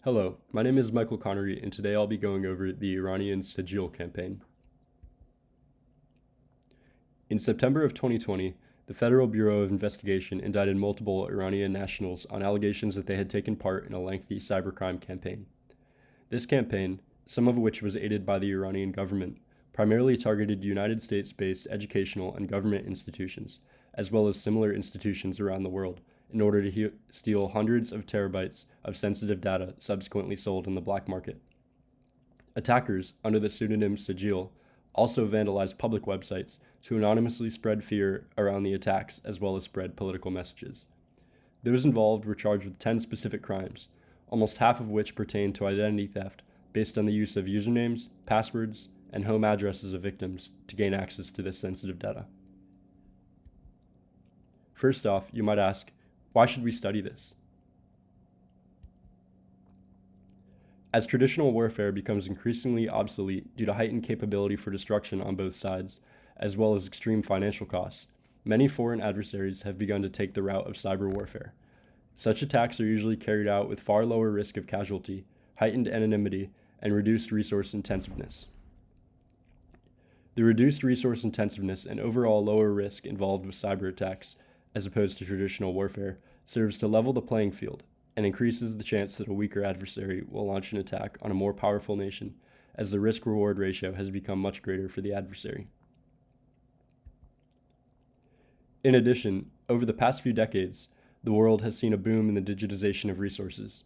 Hello, my name is Michael Connery, and today I'll be going over the Iranian Sigil campaign. In September of 2020, the Federal Bureau of Investigation indicted multiple Iranian nationals on allegations that they had taken part in a lengthy cybercrime campaign. This campaign, some of which was aided by the Iranian government, primarily targeted United States-based educational and government institutions, as well as similar institutions around the world, in order to steal hundreds of terabytes of sensitive data subsequently sold in the black market. Attackers, under the pseudonym Sigil, also vandalized public websites to anonymously spread fear around the attacks as well as spread political messages. Those involved were charged with 10 specific crimes, almost half of which pertained to identity theft based on the use of usernames, passwords, and home addresses of victims to gain access to this sensitive data. First off, you might ask, why should we study this? As traditional warfare becomes increasingly obsolete due to heightened capability for destruction on both sides, as well as extreme financial costs, many foreign adversaries have begun to take the route of cyber warfare. Such attacks are usually carried out with far lower risk of casualty, heightened anonymity, and reduced resource intensiveness. The reduced resource intensiveness and overall lower risk involved with cyber attacks, as opposed to traditional warfare, serves to level the playing field and increases the chance that a weaker adversary will launch an attack on a more powerful nation, as the risk-reward ratio has become much greater for the adversary. In addition, over the past few decades, the world has seen a boom in the digitization of resources.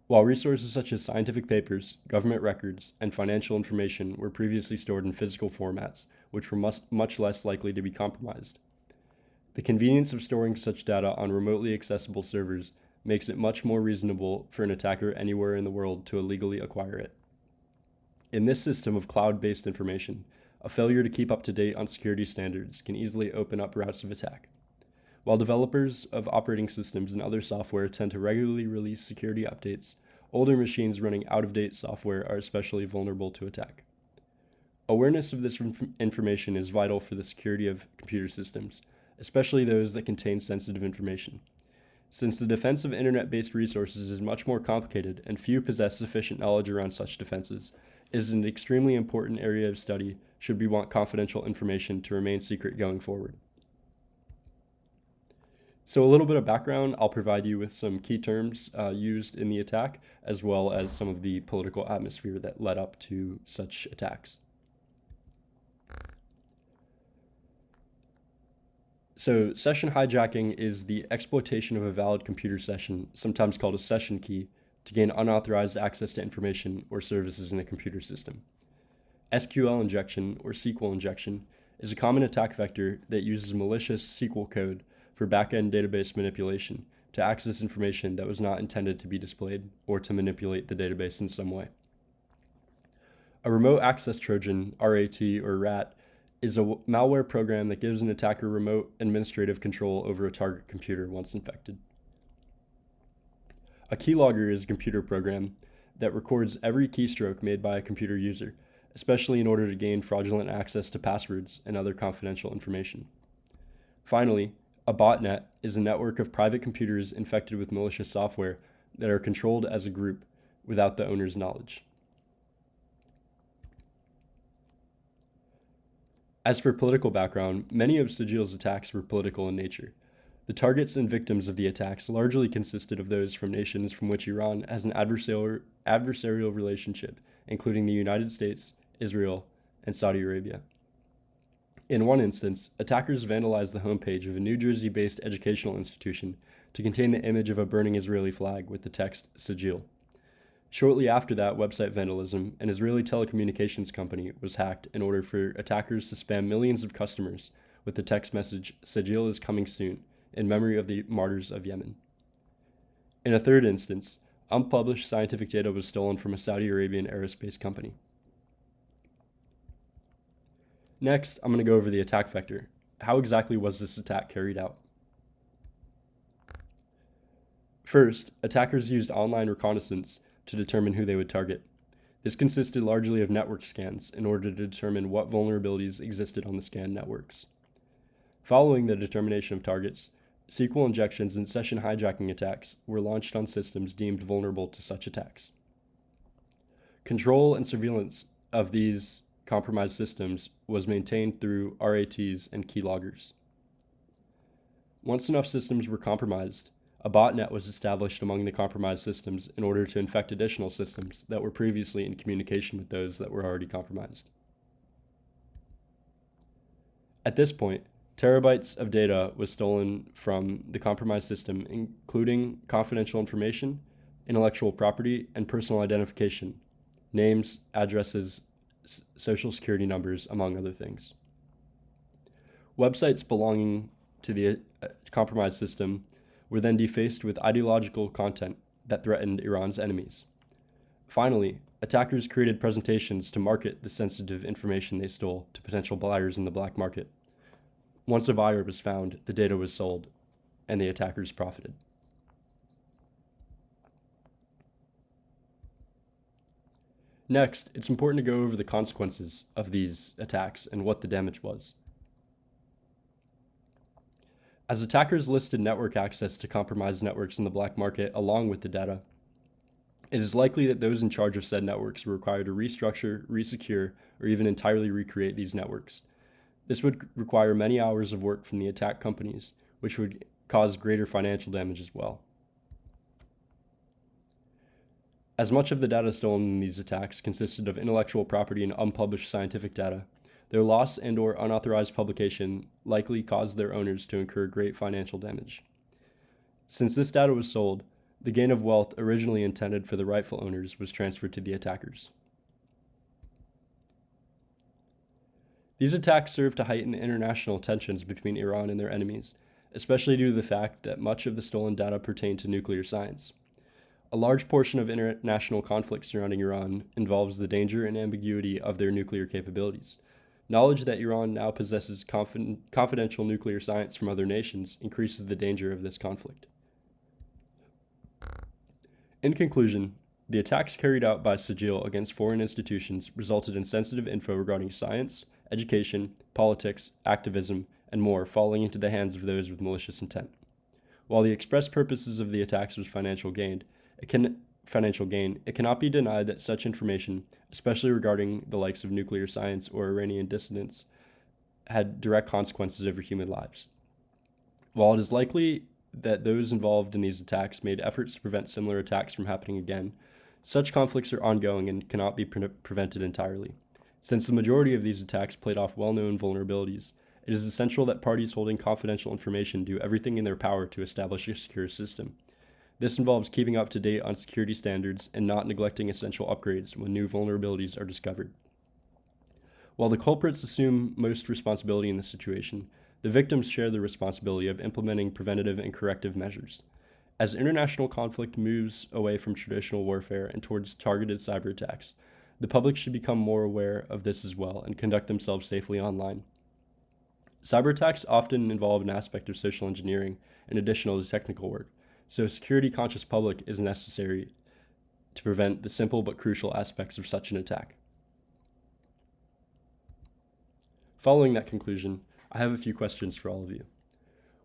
While resources such as scientific papers, government records, and financial information were previously stored in physical formats, which were much less likely to be compromised, the convenience of storing such data on remotely accessible servers makes it much more reasonable for an attacker anywhere in the world to illegally acquire it. In this system of cloud-based information, a failure to keep up to date on security standards can easily open up routes of attack. While developers of operating systems and other software tend to regularly release security updates, older machines running out-of-date software are especially vulnerable to attack. Awareness of this information is vital for the security of computer systems, especially those that contain sensitive information. Since the defense of internet-based resources is much more complicated and few possess sufficient knowledge around such defenses, it is an extremely important area of study should we want confidential information to remain secret going forward. So a little bit of background, I'll provide you with some key terms used in the attack, as well as some of the political atmosphere that led up to such attacks. So session hijacking is the exploitation of a valid computer session, sometimes called a session key, to gain unauthorized access to information or services in a computer system. SQL injection, or SQL injection, is a common attack vector that uses malicious SQL code for back-end database manipulation to access information that was not intended to be displayed or to manipulate the database in some way. A remote access Trojan, RAT or RAT, is a malware program that gives an attacker remote administrative control over a target computer once infected. A keylogger is a computer program that records every keystroke made by a computer user, especially in order to gain fraudulent access to passwords and other confidential information. Finally, a botnet is a network of private computers infected with malicious software that are controlled as a group without the owner's knowledge. As for political background, many of Sigil's attacks were political in nature. The targets and victims of the attacks largely consisted of those from nations from which Iran has an adversarial relationship, including the United States, Israel, and Saudi Arabia. In one instance, attackers vandalized the homepage of a New Jersey-based educational institution to contain the image of a burning Israeli flag with the text Sigil. Shortly after that website vandalism, an Israeli telecommunications company was hacked in order for attackers to spam millions of customers with the text message, "Sigil is coming soon," in memory of the martyrs of Yemen. In a third instance, unpublished scientific data was stolen from a Saudi Arabian aerospace company. Next, I'm going to go over the attack vector. How exactly was this attack carried out? First, attackers used online reconnaissance to determine who they would target. This consisted largely of network scans in order to determine what vulnerabilities existed on the scanned networks. Following the determination of targets, SQL injections and session hijacking attacks were launched on systems deemed vulnerable to such attacks. Control and surveillance of these compromised systems was maintained through RATs and keyloggers. Once enough systems were compromised, a botnet was established among the compromised systems in order to infect additional systems that were previously in communication with those that were already compromised. At this point, terabytes of data was stolen from the compromised system, including confidential information, intellectual property, and personal identification, names, addresses, social security numbers, among other things. Websites belonging to the compromised system were then defaced with ideological content that threatened Iran's enemies. Finally, attackers created presentations to market the sensitive information they stole to potential buyers in the black market. Once a buyer was found, the data was sold, and the attackers profited. Next, it's important to go over the consequences of these attacks and what the damage was. As attackers listed network access to compromised networks in the black market along with the data, it is likely that those in charge of said networks were required to restructure, resecure, or even entirely recreate these networks. This would require many hours of work from the attack companies, which would cause greater financial damage as well. As much of the data stolen in these attacks consisted of intellectual property and unpublished scientific data, their loss and/or unauthorized publication likely caused their owners to incur great financial damage. Since this data was sold, the gain of wealth originally intended for the rightful owners was transferred to the attackers. These attacks served to heighten the international tensions between Iran and their enemies, especially due to the fact that much of the stolen data pertained to nuclear science. A large portion of international conflict surrounding Iran involves the danger and ambiguity of their nuclear capabilities. Knowledge that Iran now possesses confidential nuclear science from other nations increases the danger of this conflict. In conclusion, the attacks carried out by Sigil against foreign institutions resulted in sensitive info regarding science, education, politics, activism, and more falling into the hands of those with malicious intent. While the express purposes of the attacks was financial gain, it cannot be denied that such information, especially regarding the likes of nuclear science or Iranian dissidents, had direct consequences over human lives. While it is likely that those involved in these attacks made efforts to prevent similar attacks from happening again, such conflicts are ongoing and cannot be prevented entirely. Since the majority of these attacks played off well-known vulnerabilities, it is essential that parties holding confidential information do everything in their power to establish a secure system. This involves keeping up to date on security standards and not neglecting essential upgrades when new vulnerabilities are discovered. While the culprits assume most responsibility in this situation, the victims share the responsibility of implementing preventative and corrective measures. As international conflict moves away from traditional warfare and towards targeted cyber attacks, the public should become more aware of this as well and conduct themselves safely online. Cyber attacks often involve an aspect of social engineering in addition to technical work, so a security-conscious public is necessary to prevent the simple but crucial aspects of such an attack. Following that conclusion, I have a few questions for all of you.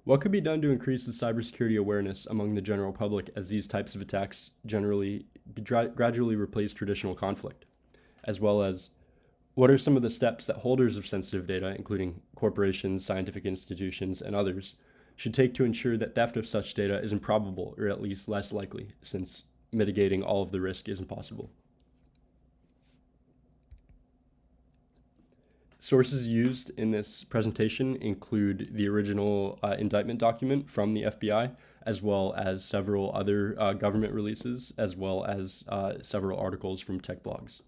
What could be done to increase the cybersecurity awareness among the general public as these types of attacks gradually replace traditional conflict? As well as, what are some of the steps that holders of sensitive data, including corporations, scientific institutions, and others, should take to ensure that theft of such data is improbable or at least less likely, since mitigating all of the risk isn't possible? Sources used in this presentation include the original indictment document from the FBI, as well as several other government releases, as well as several articles from tech blogs.